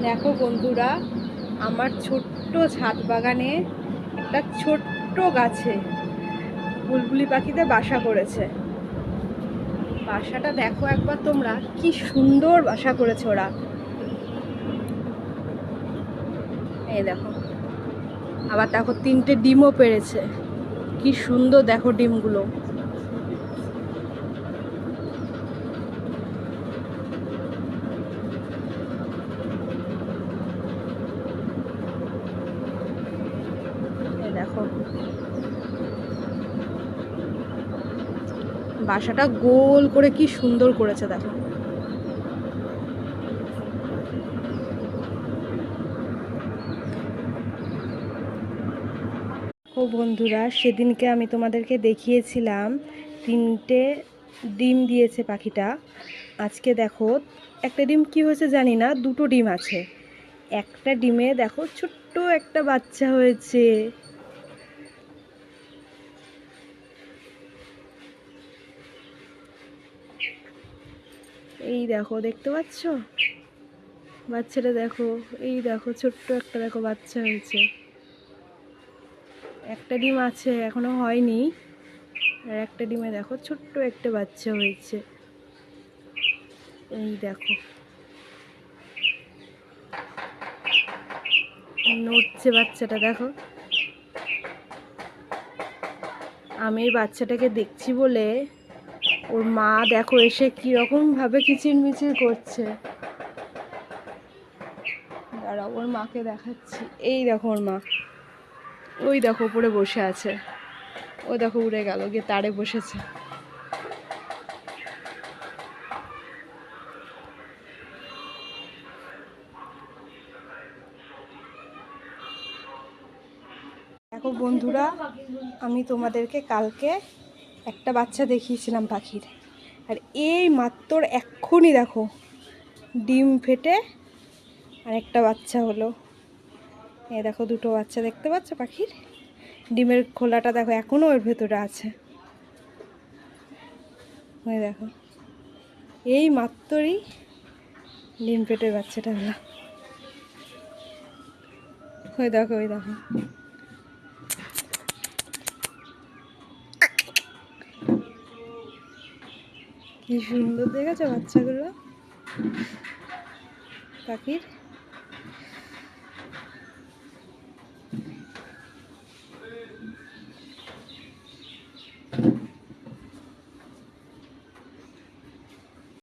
দেখো বন্ধুরা, আমার ছোট্ট ছাদ বাগানে একটা ছোট্ট গাছে বুলবুলি পাখিতে বাসা করেছে। বাসাটা দেখো একবার তোমরা, কি সুন্দর বাসা করেছে ওরা। এই দেখো, আবার দেখো 3টে ডিমও পেড়েছে। কি সুন্দর দেখো ডিমগুলো। এই দেখো, বাসাটা গোল করে কি সুন্দর করেছে দেখো। ও বন্ধুরা, সেদিনকে আমি তোমাদেরকে দেখিয়েছিলাম 3টে ডিম দিয়েছে পাখিটা। আজকে দেখো একটা ডিম কি হয়েছে জানি না, 2টো ডিম আছে। একটা ডিমে দেখো ছোট্ট একটা বাচ্চা হয়েছে। এই দেখো, দেখতে পাচ্ছ বাচ্চাটা? দেখো, এই দেখো ছোট্ট একটা দেখো বাচ্চা হয়েছে। একটা ডিম আছে, এখনো হয়নি। আর একটা ডিমে দেখো ছোট্ট একটা বাচ্চা হয়েছে। এই দেখো, নড়ছে বাচ্চাটা দেখো। আমি এই বাচ্চাটাকে দেখছি বলে ওর মা দেখো এসে কিরকম ভাবে কিচিরমিচির করছে। দাঁড়াও, ওর মাকে দেখাচ্ছি। এই দেখো ওর মা, ওই দেখো উপরে বসে আছে। ও দেখো উড়ে গেল, গিয়ে তারে বসেছে। দেখো বন্ধুরা, আমি তোমাদেরকে কালকে একটা বাচ্চা দেখিয়েছিলাম পাখির, আর এই মাত্র এক্ষুনি দেখো ডিম ফেটে আর একটা বাচ্চা হলো। এই দেখো 2টো বাচ্চা দেখতে পাচ্ছ পাখির। ডিমের খোলাটা দেখো এখনও ওর ভেতরে আছে। ওই দেখো, এই মাত্রই ডিম ফেটে বাচ্চাটা হলো। ওই দেখো, ওই দেখো, কি সুন্দর দেখেছো বাচ্চাগুলো পাখির।